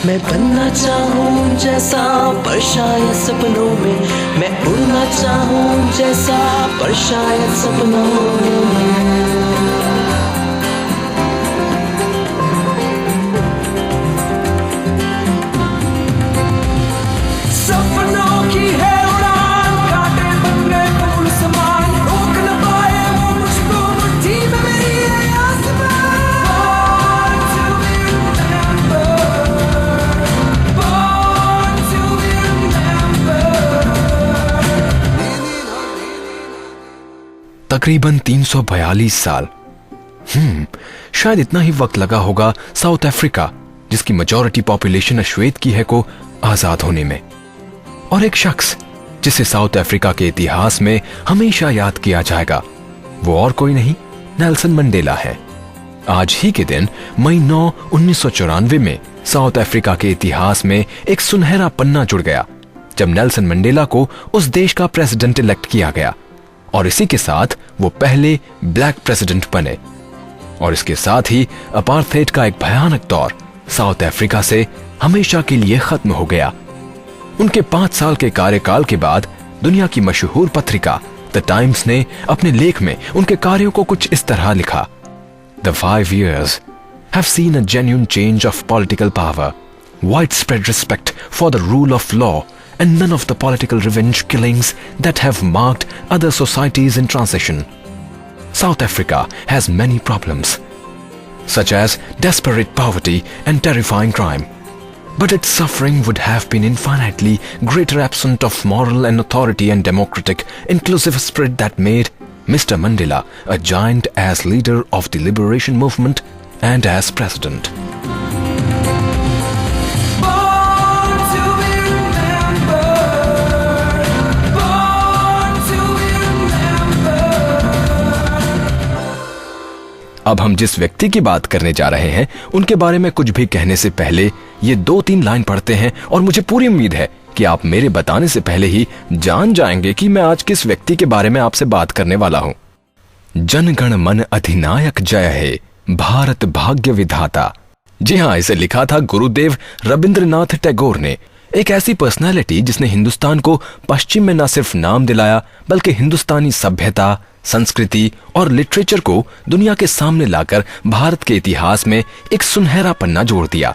मैं बनना चाहूँ जैसा पर शायद सपनों में, मैं उड़ना चाहूँ जैसा पर शायद सपनों में। तकरीबन 342 साल। शायद इतना ही वक्त लगा होगा साउथ अफ्रीका, जिसकी मेजॉरिटी पॉपुलेशन श्वेत की है, को आजाद होने में। और एक शख्स जिसे साउथ अफ्रीका के इतिहास में हमेशा याद किया जाएगा, वो और कोई नहीं, नेल्सन मंडेला है। आज ही के दिन मई 9, 1994 में साउथ अफ्रीका के इतिहास में एक सुनहरा पन्ना जुड़ गया, जब नेल्सन मंडेला को उस देश का प्रेसिडेंट इलेक्ट किया गया, और इसी के साथ वो पहले ब्लैक प्रेसिडेंट बने। और इसके साथ ही अपार्थाइड का एक भयानक दौर साउथ अफ्रीका से हमेशा के लिए खत्म हो गया। उनके 5 साल के कार्यकाल के बाद दुनिया की मशहूर पत्रिका द टाइम्स ने अपने लेख में उनके कार्यों को कुछ इस तरह लिखा: The 5 years have seen a genuine change of political power, widespread respect for the rule of law, and none of the political revenge killings that have marked other societies in transition. South Africa has many problems, such as desperate poverty and terrifying crime. But its suffering would have been infinitely greater absent of moral and authority and democratic, inclusive spirit that made Mr. Mandela a giant as leader of the liberation movement and as president. अब हम जिस व्यक्ति की बात करने जा रहे हैं, उनके बारे में कुछ भी कहने से पहले ये 2-3 लाइन पढ़ते हैं, और मुझे पूरी उम्मीद है कि आप मेरे बताने से पहले ही जान जाएंगे कि मैं आज किस व्यक्ति के बारे में आपसे बात करने वाला हूं। जनगण मन अधिनायक जय हे, भारत भाग्य विधाता। जी हाँ, इसे लिखा था गुरुदेव रविंद्रनाथ टैगोर ने, एक ऐसी पर्सनालिटी जिसने हिंदुस्तान को पश्चिम में न सिर्फ नाम दिलाया, बल्कि हिंदुस्तानी सभ्यता, संस्कृति और लिटरेचर को दुनिया के सामने लाकर भारत के इतिहास में एक सुनहरा पन्ना जोड़ दिया।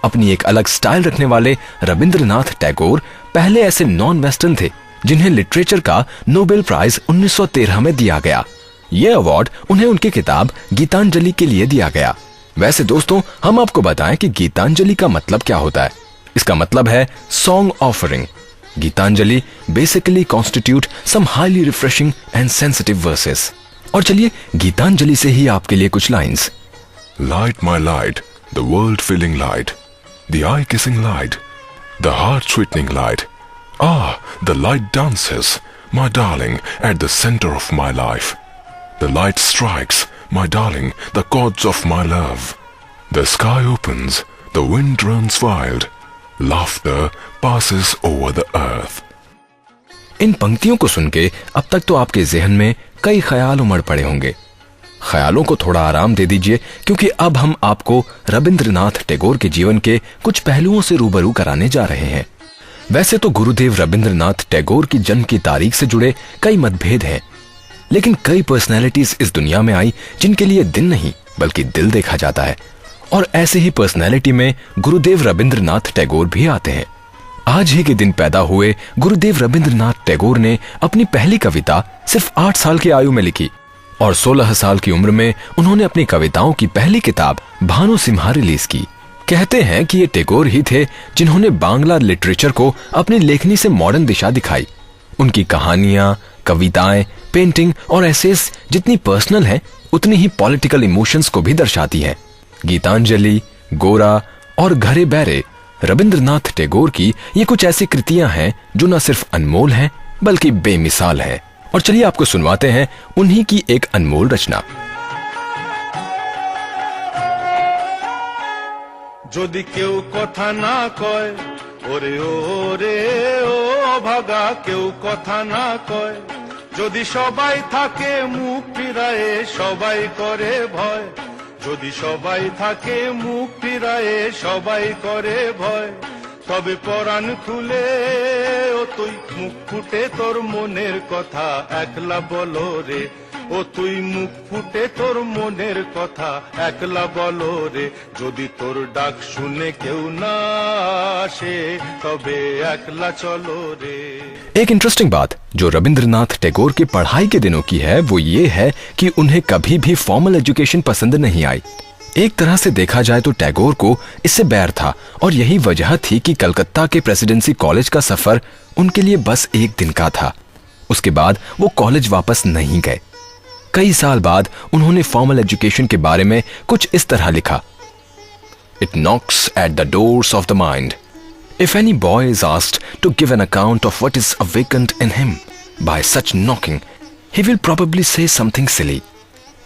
अपनी एक अलग स्टाइल रखने वाले रविंद्रनाथ टैगोर पहले ऐसे नॉन वेस्टर्न थे जिन्हें लिटरेचर का नोबेल प्राइज 1913 में दिया गया। यह अवार्ड उन्हें उनकी किताब गीतांजलि के लिए दिया गया। वैसे दोस्तों, हम आपको बताएं कि गीतांजलि का मतलब क्या होता है। इसका मतलब है song offering. Gitanjali basically constitute some highly refreshing and sensitive verses. और चलिए गीतांजलि से ही आपके लिए कुछ lines. Light my light, the world filling light, the eye kissing light, the heart sweetening light. Ah, the light dances, my darling, at the center of my life. The light strikes, my darling, the chords of my love. The sky opens, the wind runs wild. Laughter passes over the earth. इन पंक्तियों को सुन के अब तक तो आपके जहन में कई ख्याल उमड़ पड़े होंगे। ख्यालों को थोड़ा आराम दे दीजिए, क्योंकि अब हम आपको रविंद्रनाथ टैगोर के जीवन के कुछ पहलुओं से रूबरू कराने जा रहे हैं। वैसे तो गुरुदेव रविंद्रनाथ टैगोर की जन्म की तारीख से जुड़े कई मतभेद हैं, लेकिन कई पर्सनैलिटीज इस दुनिया में आई जिनके लिए दिन नहीं बल्कि दिल देखा जाता है, और ऐसे ही पर्सनैलिटी में गुरुदेव रविंद्रनाथ टैगोर भी आते हैं। आज ही के दिन पैदा हुए गुरुदेव रविंद्रनाथ टैगोर ने अपनी पहली कविता सिर्फ 8 साल की आयु में लिखी, और 16 साल की उम्र में उन्होंने अपनी कविताओं की पहली किताब भानु सिम्हा रिलीज की। कहते हैं कि ये टैगोर ही थे जिन्होंने बांग्ला लिटरेचर को अपनी लेखनी से मॉडर्न दिशा दिखाई। उनकी कहानियां, कविताएं, पेंटिंग और एसेस जितनी पर्सनल है, उतनी ही पॉलिटिकल इमोशंस को भी दर्शाती हैं। गीतांजलि, गोरा और घरे बैरे रविंद्रनाथ टैगोर की ये कुछ ऐसी कृतियां हैं जो न सिर्फ अनमोल हैं बल्कि बेमिसाल हैं। और चलिए आपको सुनवाते हैं उन्हीं की एक अनमोल रचना। যদি কেউ কথা না কয় ওরে ওরে ও ভাগা কেউ কথা না কয়, যদি সবাই থাকে মুখ ফিরায়ে সবাই করে ভয়, যদি সবাই থাকে মুখ ফিরায়ে সবাই করে ভয়, তবে পরাণ খুলে ও তুই মুখ ফুটে তোর মনের কথা একলা বলো রে, ও তুই মুখ ফুটে তোর মনের কথা একলা বলো রে। যদি তোর ডাক শুনে কেউ না আসে তবে একলা চলো রে। एक इंटरेस्टिंग बात जो रविंद्रनाथ टैगोर की पढ़ाई के दिनों की है वो ये है कि उन्हें कभी भी फॉर्मल एजुकेशन पसंद नहीं आई। एक तरह से देखा जाए तो टैगोर को इससे बैर था और यही वजह थी कि कलकत्ता के प्रेसिडेंसी कॉलेज का सफर उनके लिए बस एक दिन का था। उसके बाद वो कॉलेज वापस नहीं गए। कई साल बाद उन्होंने फॉर्मल एजुकेशन के बारे में कुछ इस तरह लिखा, it Knox at the doors of the mind. If any boy is asked to give an account of what is awakened in him by such knocking, he will probably say something silly.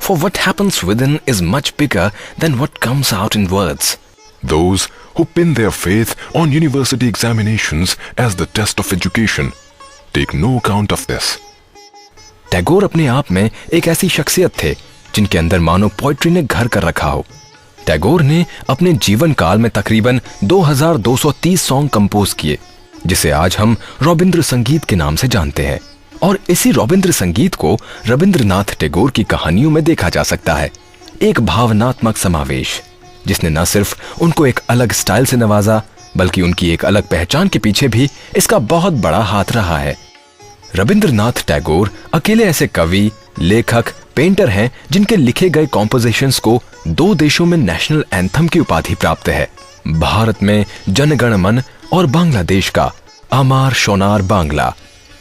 For what happens within is much bigger than what comes out in words. Those who pin their faith on university examinations as the test of education take no account of this. Tagore अपने आप में एक ऐसी शख्सियत थे जिनके अंदर मानो पोइट्री ने घर कर रखा हो। टैगोर ने अपने जीवन काल में तकरीबन 2230 सॉन्ग कंपोज किए, जिसे आज हम रविंद्र संगीत के नाम से जानते हैं। और इसी रविंद्र संगीत को रविंद्रनाथ टैगोर की कहानियों में देखा जा सकता है, एक भावनात्मक समावेश जिसने न सिर्फ उनको एक अलग स्टाइल से नवाजा बल्कि उनकी एक अलग पहचान के पीछे भी इसका बहुत बड़ा हाथ रहा है। रविंद्रनाथ टैगोर अकेले ऐसे कवि, लेखक, पेंटर हैं जिनके लिखे गए कॉम्पोजिशंस को 2 देशों में नेशनल एंथम की उपाधि प्राप्त है। भारत में जनगण मन और बांग्लादेश का अमार शोनार बांग्ला।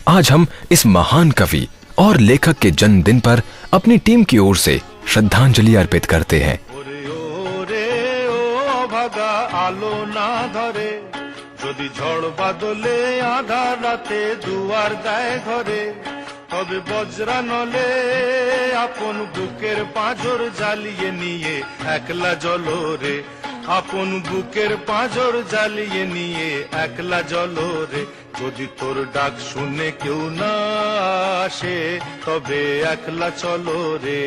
आज हम इस महान कवि और लेखक के जन्मदिन पर अपनी टीम की ओर से श्रद्धांजलि अर्पित करते हैं। আলো না ধরে যদি ঝড় বাদলে আধার রাতে দুয়ার দেয় ঘরে, তবে বজ্রা নলে আপন বুকের পাঁজর জ্বালিয়ে নিয়ে একলা জলো রে, আপন বুকের পাঁজর জ্বালিয়ে নিয়ে একলা জলো রে। যদি তোর ডাক শুনে কেউ না আসে তবে একলা চলো রে।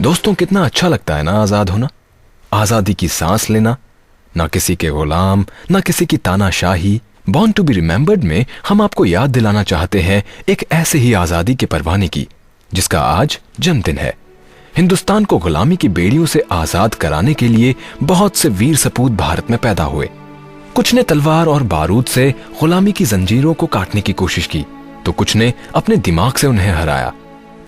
दोस्तों, कितना अच्छा लगता है ना आजाद होना, आजादी की सांस लेना, ना किसी के गुलाम, ना किसी की तानाशाही। बॉर्न टू बी रिमेंबर्ड में हम आपको याद दिलाना चाहते हैं एक ऐसे ही आजादी के परवाने की जिसका आज जन्मदिन है। हिंदुस्तान को गुलामी की बेड़ियों से आजाद कराने के लिए बहुत से वीर सपूत भारत में पैदा हुए। कुछ ने तलवार और बारूद से गुलामी की जंजीरों को काटने की कोशिश की, तो कुछ ने अपने दिमाग से उन्हें हराया।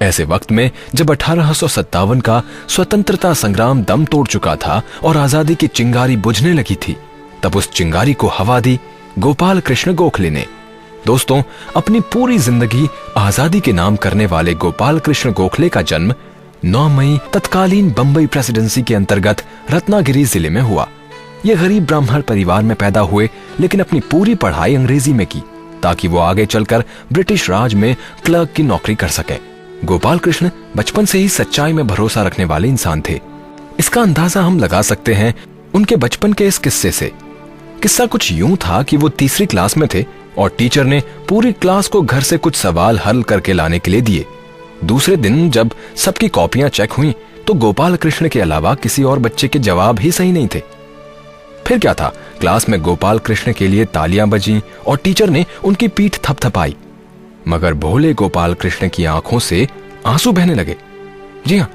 ऐसे वक्त में जब 1857 का स्वतंत्रता संग्राम दम तोड़ चुका था और आजादी की चिंगारी बुझने लगी थी, तब उस चिंगारी को हवा दी गोपाल कृष्ण गोखले ने। दोस्तों, अपनी पूरी जिंदगी आजादी के नाम करने वाले गोपाल कृष्ण गोखले का जन्म 9 मई तत्कालीन बंबई प्रेसिडेंसी के अंतर्गत रत्नागिरी जिले में हुआ। ये गरीब ब्राह्मण परिवार में पैदा हुए, लेकिन अपनी पूरी पढ़ाई अंग्रेजी में की ताकि वो आगे चलकर ब्रिटिश राज में क्लर्क की नौकरी कर सके। गोपाल कृष्ण बचपन से ही सच्चाई में भरोसा रखने वाले इंसान थे। इसका अंदाजा हम लगा सकते हैं उनके बचपन के इस किस्से से। किस्सा कुछ यूं था कि वो 3री क्लास में थे और टीचर ने पूरी क्लास को घर से कुछ सवाल हल करके लाने के लिए दिए। दूसरे दिन जब सबकी कॉपियां चेक हुई तो गोपाल कृष्ण के अलावा किसी और बच्चे के जवाब ही सही नहीं थे। फिर क्या था, क्लास में गोपाल कृष्ण के लिए तालियां बजीं और टीचर ने उनकी पीठ थपथपाई, मगर भोले गोपाल कृष्ण की आंखों से आंसू बहने लगे। जी हाँ,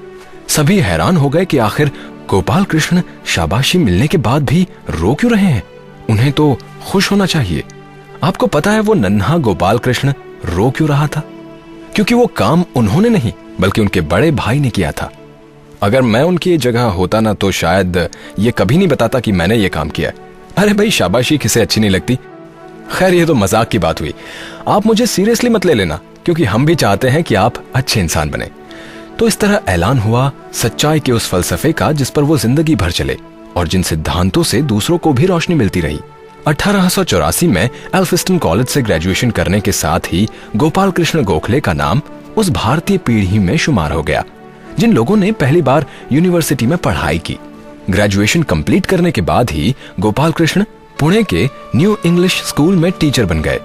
सभी हैरान हो गए कि आखिर गोपाल कृष्ण शाबाशी मिलने के बाद भी रो क्यों रहे हैं, उन्हें तो खुश होना चाहिए। आपको पता है वो नन्हा गोपाल कृष्ण रो क्यों रहा था? क्योंकि वो काम उन्होंने नहीं बल्कि उनके बड़े भाई ने किया था। अगर मैं उनकी जगह होता ना तो शायद ये कभी नहीं बताता कि मैंने ये काम किया। अरे भाई, शाबाशी किसे अच्छी नहीं लगती। खैर, ये तो मजाक की बात हुई, आप मुझे सीरियसली मत ले लेना, क्योंकि हम भी चाहते हैं कि आप अच्छे इंसान बने। तो इस तरह ऐलान हुआ सच्चाई के उस फलसफे का जिस पर वो जिंदगी भर चले और जिन सिद्धांतों से दूसरों को भी रोशनी मिलती रही। 1884 में एल्फिस्टन कॉलेज से ग्रेजुएशन करने के साथ ही गोपाल कृष्ण गोखले का नाम उस भारतीय पीढ़ी में शुमार हो गया जिन लोगों ने पहली बार यूनिवर्सिटी में पढ़ाई की। ग्रेजुएशन कंप्लीट करने के बाद ही गोपाल कृष्ण पुणे के न्यू इंग्लिश स्कूल में टीचर बन गए।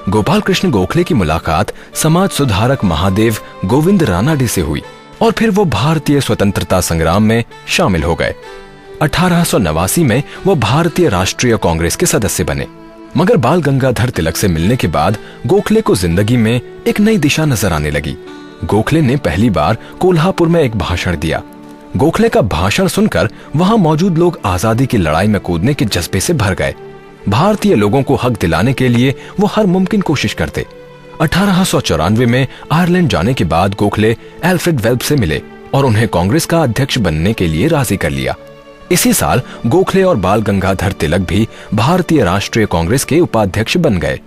गोपाल कृष्ण गोखले की मुलाकात समाज सुधारक महादेव गोविंद रानाडे से हुई और फिर वो भारतीय स्वतंत्रता संग्राम में शामिल हो गए। 1889 में वो भारतीय राष्ट्रीय कांग्रेस के सदस्य बने। मगर बाल गंगाधर तिलक से मिलने के बाद गोखले को जिंदगी में एक नई दिशा नजर आने लगी। गोखले ने पहली बार कोल्हापुर में एक भाषण दिया। गोखले का भाषण सुनकर वहां मौजूद लोग आजादी की लड़ाई में कूदने के जज्बे से भर गए। भारतीय लोगों को हक दिलाने के लिए वो हर मुमकिन कोशिश करते। 1894 में आयरलैंड जाने के बाद गोखले एल्फ्रेड वेल्ब से मिले और उन्हें कांग्रेस का अध्यक्ष बनने के लिए राजी कर लिया। इसी साल गोखले और बाल गंगाधर तिलक भी भारतीय राष्ट्रीय कांग्रेस के उपाध्यक्ष बन गए।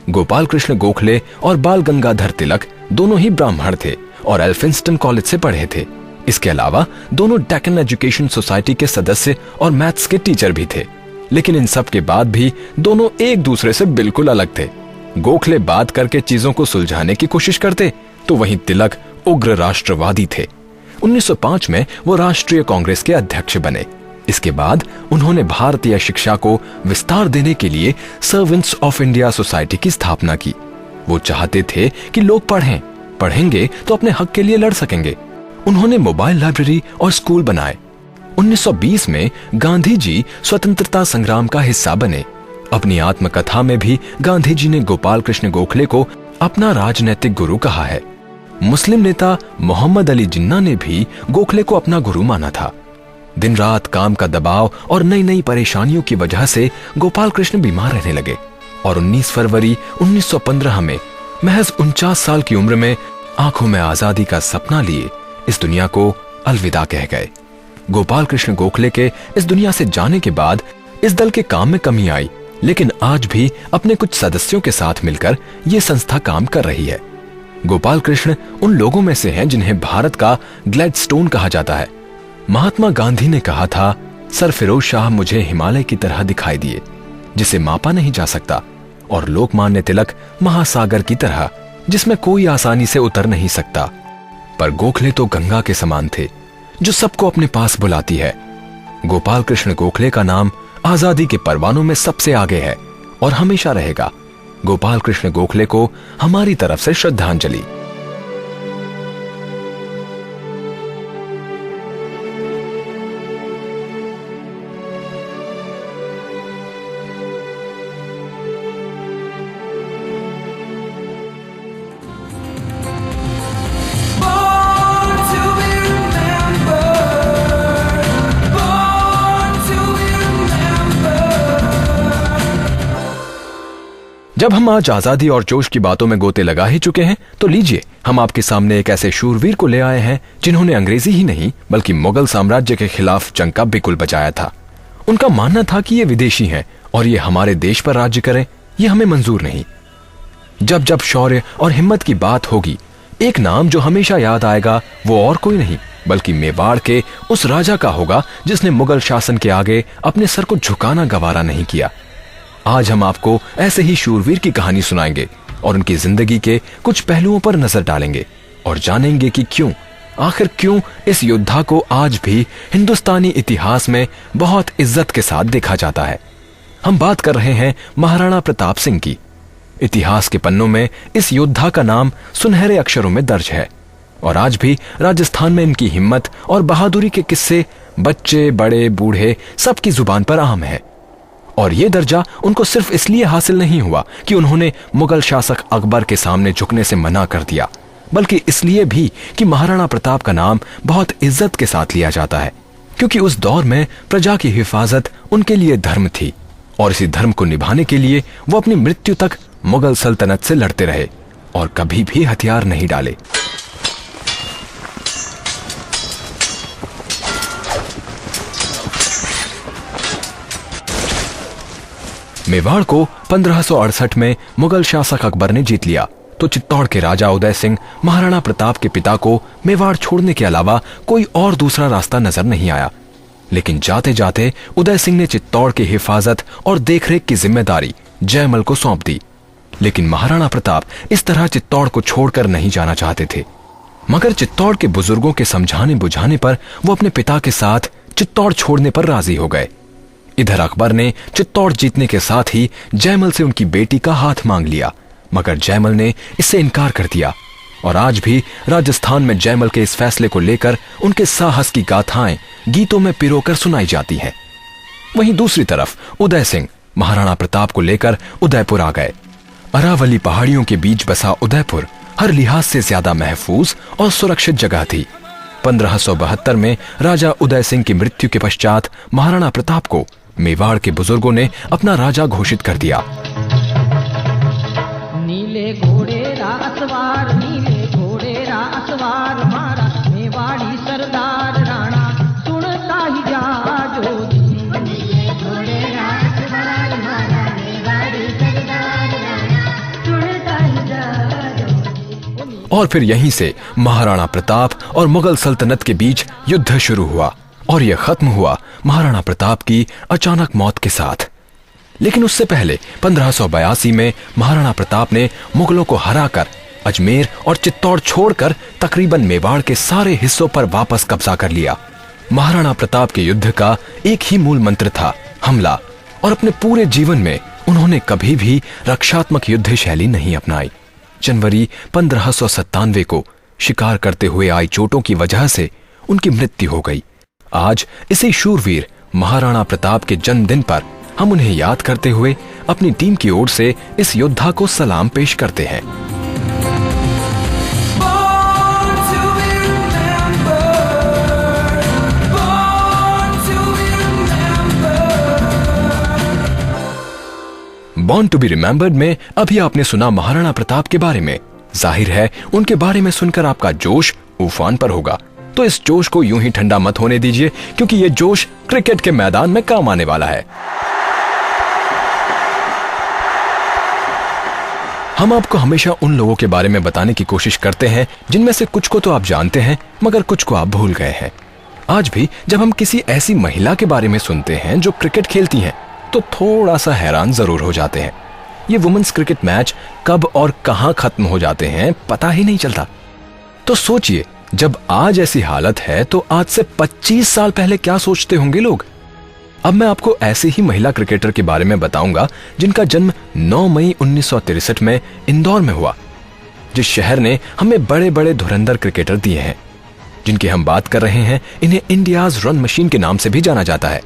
गोपाल कृष्ण गोखले और बाल गंगाधर तिलक दोनों ही ब्राह्मण थे और एल्फिंस्टन कॉलेज से पढ़े थे। इसके अलावा दोनों डेक्कन एजुकेशन सोसाइटी के सदस्य और मैथ्स के टीचर भी थे। लेकिन इन सब के बाद भी दोनों एक दूसरे से बिल्कुल अलग थे। गोखले बात करके चीजों को सुलझाने की कोशिश करते, तो वहीं तिलक उग्र राष्ट्रवादी थे। 1905 में वो राष्ट्रीय कांग्रेस के अध्यक्ष बने। इसके बाद उन्होंने भारतीय शिक्षा को विस्तार देने के लिए सर्वेंट्स ऑफ इंडिया सोसाइटी की स्थापना की। वो चाहते थे कि लोग पढ़ेंगे तो अपने हक के लिए लड़ सकेंगे। उन्होंने मोबाइल लाइब्रेरी और स्कूल बनाए। 1920 में गांधी जी स्वतंत्रता संग्राम का हिस्सा बने। अपनी आत्मकथा में भी गांधी जी ने गोपाल कृष्ण गोखले को अपना राजनीतिक गुरु कहा है। मुस्लिम नेता मोहम्मद अली जिन्ना ने भी गोखले को अपना गुरु माना था। दिन रात काम का दबाव और नई नई परेशानियों की वजह से गोपाल कृष्ण बीमार रहने लगे और 19 फरवरी 1915 में महज 49 साल की उम्र में आंखों में आजादी का सपना लिए इस दुनिया को अलविदा कह गए। गोपाल कृष्ण गोखले के इस दुनिया से जाने के बाद इस दल के काम में कमी आई, लेकिन आज भी अपने कुछ सदस्यों के साथ मिलकर ये संस्था काम कर रही है। गोपाल कृष्ण उन लोगों में से हैं जिन्हें भारत का ग्लैडस्टोन कहा जाता है। महात्मा गांधी ने कहा था, सर फिरोज शाह मुझे हिमालय की तरह दिखाई दिए जिसे मापा नहीं जा सकता, और लोकमान्य तिलक महासागर की तरह जिसमें कोई आसानी से उतर नहीं सकता। पर गोखले तो गंगा के समान थे जो सबको अपने पास बुलाती है। गोपाल कृष्ण गोखले का नाम आजादी के परवानों में सबसे आगे है और हमेशा रहेगा। गोपाल कृष्ण गोखले को हमारी तरफ से श्रद्धांजलि। जब हम आज आजादी और जोश की बातों में गोते लगा ही चुके हैं, तो लीजिए हम आपके सामने एक ऐसे शूरवीर को ले आए हैं जिन्होंने अंग्रेजी ही नहीं बल्कि मुगल साम्राज्य के खिलाफ जंग का बिगुल बजाया था। उनका मानना था कि ये विदेशी हैं और ये हमारे देश पर राज्य करें, ये हमें मंजूर नहीं। जब जब शौर्य और हिम्मत की बात होगी, एक नाम जो हमेशा याद आएगा वो और कोई नहीं बल्कि मेवाड़ के उस राजा का होगा जिसने मुगल शासन के आगे अपने सर को झुकाना गवारा नहीं किया। आज हम आपको ऐसे ही शूरवीर की कहानी सुनाएंगे और उनकी जिंदगी के कुछ पहलुओं पर नजर डालेंगे और जानेंगे कि आखिर क्यों इस योद्धा को आज भी हिंदुस्तानी इतिहास में बहुत इज्जत के साथ देखा जाता है। हम बात कर रहे हैं महाराणा प्रताप सिंह की। इतिहास के पन्नों में इस योद्धा का नाम सुनहरे अक्षरों में दर्ज है और आज भी राजस्थान में इनकी हिम्मत और बहादुरी के किस्से बच्चे बड़े बूढ़े सबकी जुबान पर आम है। और ये दर्जा उनको सिर्फ इसलिए हासिल नहीं हुआ कि उन्होंने मुगल शासक अकबर के सामने झुकने से मना कर दिया, बल्कि इसलिए भी कि महाराणा प्रताप का नाम बहुत इज्जत के साथ लिया जाता है, क्योंकि उस दौर में प्रजा की हिफाजत उनके लिए धर्म थी और इसी धर्म को निभाने के लिए वो अपनी मृत्यु तक मुगल सल्तनत से लड़ते रहे और कभी भी हथियार नहीं डाले। मेवाड़ को 1568 में मुगल शासक अकबर ने जीत लिया तो चित्तौड़ के राजा उदय सिंह महाराणा प्रताप के पिता को मेवाड़ छोड़ने के अलावा कोई और दूसरा रास्ता नजर नहीं आया। लेकिन जाते जाते उदय सिंह ने चित्तौड़ की हिफाजत और देखरेख की जिम्मेदारी जयमल को सौंप दी। लेकिन महाराणा प्रताप इस तरह चित्तौड़ को छोड़कर नहीं जाना चाहते थे, मगर चित्तौड़ के बुजुर्गों के समझाने बुझाने पर वो अपने पिता के साथ चित्तौड़ छोड़ने पर राजी हो गए। इधर अकबर ने चित्तौड़ जीतने के साथ ही जयमल से उनकी बेटी का हाथ मांग लिया, मगर जयमल ने इससे इनकार कर दिया और आज भी राजस्थान में जयमल के इस फैसले को लेकर उनके साहस की गाथाएं गीतों में पिरोकर सुनाई जाती हैं। वहीं दूसरी तरफ उदय सिंह महाराणा प्रताप को लेकर उदयपुर आ गए। अरावली पहाड़ियों के बीच बसा उदयपुर हर लिहाज से ज्यादा महफूज और सुरक्षित जगह थी। 1572 में राजा उदय सिंह की मृत्यु के पश्चात महाराणा प्रताप को मेवाड़ के बुजुर्गों ने अपना राजा घोषित कर दिया। नीले घोड़े रासवार, नीले घोड़े रासवार, मारा मेवाड़ी सरदार राणा सुनता ही जा जो नीले घोड़े रासवार, मारा मेवाड़ी सरदार राणा सुनता ही जा जो। और फिर यहीं से महाराणा प्रताप और मुगल सल्तनत के बीच युद्ध शुरू हुआ और यह खत्म हुआ महाराणा प्रताप की अचानक मौत के साथ। लेकिन उससे पहले 1582 में महाराणा प्रताप ने मुगलों को हराकर अजमेर और चित्तौड़ छोड़कर तकरीबन मेवाड़ के सारे हिस्सों पर वापस कब्जा कर लिया। महाराणा प्रताप के युद्ध का एक ही मूल मंत्र था, हमला, और अपने पूरे जीवन में उन्होंने कभी भी रक्षात्मक युद्ध शैली नहीं अपनाई। जनवरी 1597 को शिकार करते हुए आई चोटों की वजह से उनकी मृत्यु हो गई। आज इसी शूरवीर महाराणा प्रताप के जन्मदिन पर हम उन्हें याद करते हुए अपनी टीम की ओर से इस योद्धा को सलाम पेश करते हैं। बॉर्न टू बी रिमेंबर्ड में अभी आपने सुना महाराणा प्रताप के बारे में। जाहिर है उनके बारे में सुनकर आपका जोश उफान पर होगा, तो इस जोश को यूं ही ठंडा मत होने दीजिए, क्योंकि ये जोश क्रिकेट के मैदान में काम आने वाला है। हम आपको हमेशा उन लोगों के बारे में बताने की कोशिश करते हैं जिनमें से कुछ को तो आप जानते हैं मगर कुछ को आप भूल गए हैं। आज भी जब हम किसी ऐसी महिला के बारे में सुनते हैं जो क्रिकेट खेलती हैं, तो थोड़ा सा हैरान जरूर हो जाते हैं। ये वुमेन्स क्रिकेट मैच कब और कहां खत्म हो जाते हैं पता ही नहीं चलता। तो सोचिए, जब आज ऐसी हालत है तो आज से 25 साल पहले क्या सोचते होंगे लोग। अब मैं आपको ऐसे ही महिला क्रिकेटर के बारे में बताऊंगा जिनका जन्म 9 मई 1963 में इंदौर में हुआ, जिस शहर ने हमें बड़े बड़े धुरंधर क्रिकेटर दिए हैं। जिनकी हम बात कर रहे हैं, इन्हें इंडियाज रन मशीन के नाम से भी जाना जाता है।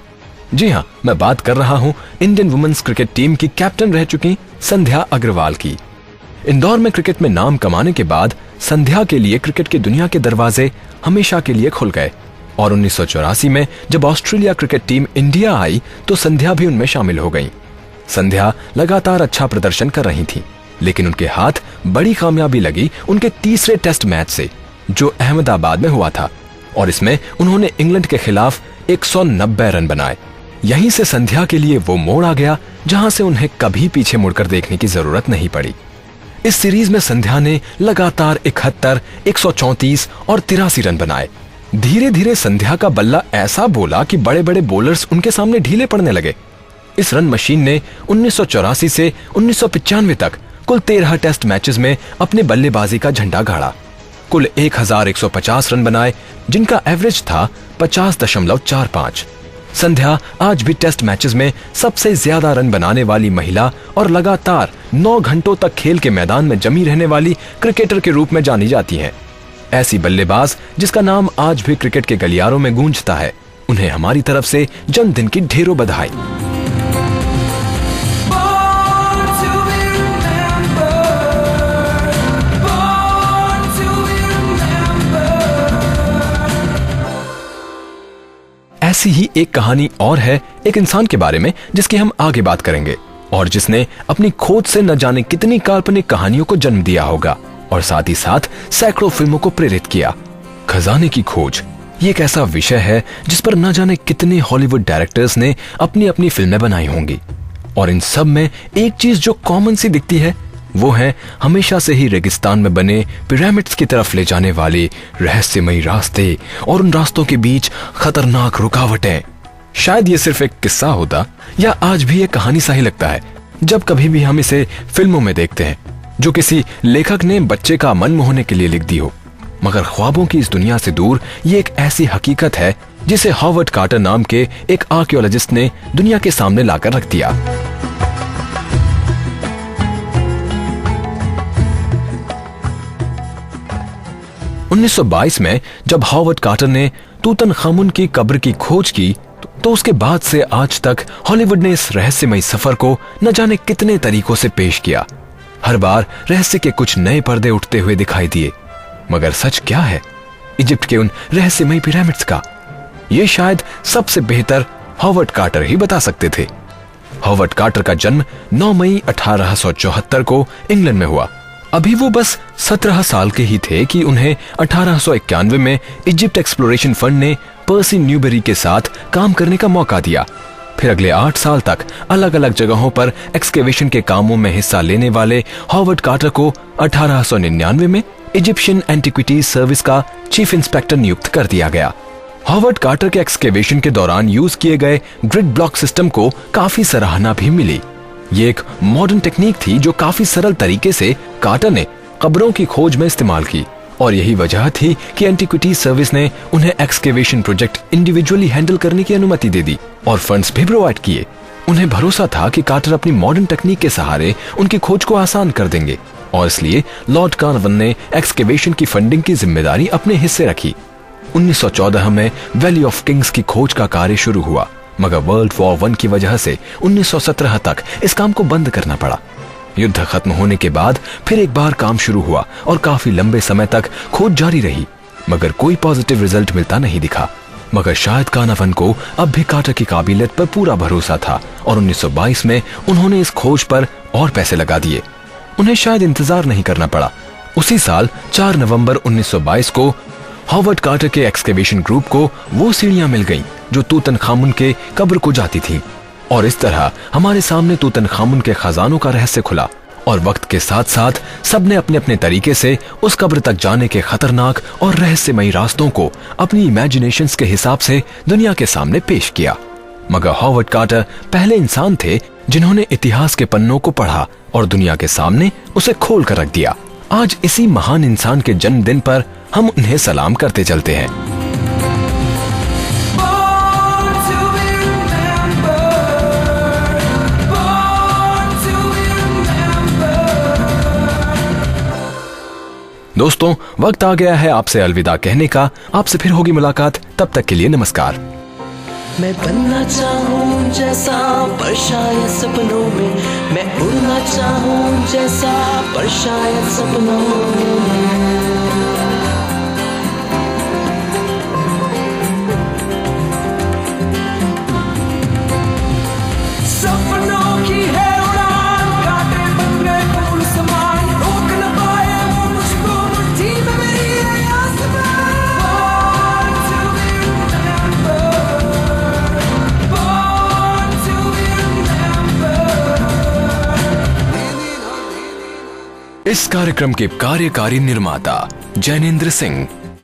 जी हाँ, मैं बात कर रहा हूं इंडियन वुमेन्स क्रिकेट टीम की कैप्टन रह चुकी संध्या अग्रवाल की। इंदौर में क्रिकेट में नाम कमाने के बाद संध्या के लिए क्रिकेट की दुनिया के दरवाजे हमेशा के लिए खुल गए और 1984 में जब Australia cricket team India I तो संध्या भी उनमें शामिल हो गई। संध्या लगातार अच्छा प्रदर्शन कर रही थी, लेकिन उनके हाथ बड़ी कामयाबी लगी उनके तीसरे टेस्ट मैच से, जो अहमदाबाद में हुआ था, और इसमें उन्होंने इंग्लैंड के खिलाफ 190 रन बनाए। यहीं से संध्या के लिए वो मोड़ आ गया जहां से उन्हें कभी पीछे मुड़कर देखने की जरूरत नहीं पड़ी। इस सीरीज में संध्या ने लगातार 71, 134 और 83 रन बनाए। धीरे धीरे संध्या का बल्ला ऐसा बोला कि बड़े बड़े बॉलर्स उनके सामने ढीले पड़ने लगे। इस रन मशीन ने 1984 से 1995 तक कुल 13 टेस्ट मैचेस में अपने बल्लेबाजी का झंडा गाड़ा। कुल 1150 रन बनाए, जिनका एवरेज था 50.45। संध्या आज भी टेस्ट मैचेस में सबसे ज्यादा रन बनाने वाली महिला और लगातार 9 घंटों तक खेल के मैदान में जमी रहने वाली क्रिकेटर के रूप में जानी जाती हैं। ऐसी बल्लेबाज जिसका नाम आज भी क्रिकेट के गलियारों में गूंजता है। उन्हें हमारी तरफ से जन्मदिन की ढेरों बधाई। ऐसी ही एक कहानी और है एक इंसान के बारे में जिसकी हम आगे बात करेंगे, और जिसने अपनी खोज से न जाने कितनी काल्पनिक कहानियों को जन्म दिया होगा और साथ ही साथ सैकड़ों फिल्मों को प्रेरित किया। खजाने की खोज ये एक ऐसा विषय है जिस पर न जाने कितने हॉलीवुड डायरेक्टर्स ने अपनी अपनी फिल्में बनाई होंगी, और इन सब में एक चीज जो कॉमन सी दिखती है वो है हमेशा से ही रेगिस्तान में बने पिरामिड्स की तरफ ले जाने वाले रहस्यमयी रास्ते और उन रास्तों के बीच खतरनाक रुकावटें। शायद ये सिर्फ एक किस्सा होता या आज भी एक कहानी सा ही लगता है जब कभी भी हम इसे फिल्मों में देखते हैं, जो किसी लेखक ने बच्चे का मन मोहने के लिए लिख दी हो। मगर ख्वाबों की इस दुनिया से दूर ये एक ऐसी हकीकत है जिसे हॉवर्ड कार्टर नाम के एक आर्कियोलॉजिस्ट ने दुनिया के सामने लाकर रख दिया। उन्नीस 1922 में जब हॉवर्ड कार्टर ने तूतनखामुन की कब्र की खोज की तो उसके बाद से आज तक हॉलीवुड ने इस रहस्यमयी सफर को न जाने कितने तरीकों से पेश किया। हर बार रहस्य के कुछ नए पर्दे उठते हुए दिखाई दिए, मगर सच क्या है इजिप्ट के उन रहस्यमयी पिरामिड्स का? ये शायद सबसे बेहतर हॉवर्ड कार्टर ही बता सकते थे। हॉवर्ड कार्टर का जन्म 9 मई 1874 को इंग्लैंड में हुआ। अभी वो बस 17 साल के ही थे कि उन्हें 1891 में इजिप्ट एक्सप्लोरेशन फंड ने पर्सी न्यूबेरी के साथ काम करने का मौका दिया। फिर अगले 8 साल तक अलग अलग जगहों पर एक्सकेवेशन के कामों में हिस्सा लेने वाले हॉवर्ड कार्टर को 1899 में इजिप्शियन एंटिक्विटीज सर्विस का चीफ इंस्पेक्टर नियुक्त कर दिया गया। हॉवर्ड कार्टर के एक्सकेवेशन के दौरान यूज किए गए ग्रिड ब्लॉक सिस्टम को काफी सराहना भी मिली। ये एक मॉडर्न टेक्निक थी जो काफी सरल तरीके से कार्टर ने कब्रों की खोज में इस्तेमाल की, और यही वजह थी कि एंटिक्विटीज सर्विस ने उन्हें एक्सकेवेशन प्रोजेक्ट इंडिविजुअली हैंडल करने की अनुमति दे दी और फंड्स भी प्रोवाइड किए। उन्हें भरोसा था कि कार्टर अपनी मॉडर्न टेक्निक के सहारे उनकी खोज को आसान कर देंगे, और इसलिए लॉर्ड कार्नवाल ने एक्सकेवेशन की फंडिंग की जिम्मेदारी अपने हिस्से रखी। 1914 में वैली ऑफ किंग्स की खोज का कार्य शुरू हुआ, मगर वर्ल्ड वॉर 1 की वजह से 1917 तक इस काम को बंद करना पड़ा। युद्ध खत्म होने के बाद फिर एक बार काम शुरू हुआ और काफी लंबे समय तक खोज जारी रही, मगर कोई पॉजिटिव रिजल्ट मिलता नहीं दिखा। मगर शायद कार्नवाल को अब भी कार्टर की काबिलियत पर पूरा भरोसा था, और 1922 में उन्होंने इस खोज पर और पैसे लगा दिए। उन्हें शायद इंतजार नहीं करना पड़ा। उसी साल 4 नवंबर 1922 को हॉवर्ड कार्टर के एक्सकेवेशन ग्रुप को वो सीढ़ियां मिल गईं जो तूतनखामुन के कब्र को जाती थीं, और इस तरह हमारे सामने तूतनखामुन के खजानों का रहस्य खुला। और वक्त के साथ साथ सबने अपने अपने तरीके से उस कब्र तक जाने के खतरनाक और रहस्यमयी रास्तों को अपनी इमेजिनेशंस के हिसाब से दुनिया के सामने पेश किया। मगर हॉवर्ड कार्टर पहले इंसान थे जिन्होंने इतिहास के पन्नों को पढ़ा और दुनिया के सामने उसे खोल कर रख दिया। आज इसी महान इंसान के जन्मदिन पर हम उन्हें सलाम करते चलते हैं। दोस्तों, वक्त आ गया है आपसे अलविदा कहने का। आपसे फिर होगी मुलाकात, तब तक के लिए नमस्कार। मैं बनना चाहूँ जैसा पर शायद सपनों में, मैं उड़ना चाहूँ जैसा पर शायद सपनों में। सपनों की है उड़ान, कांटे बन गए फूल समान, रोक न पाए वो मुझको मुट्ठी में मेरी है आसमान। Born to be remembered. इस कार्यक्रम के कार्यकारी निर्माता जैनेंद्र सिंह,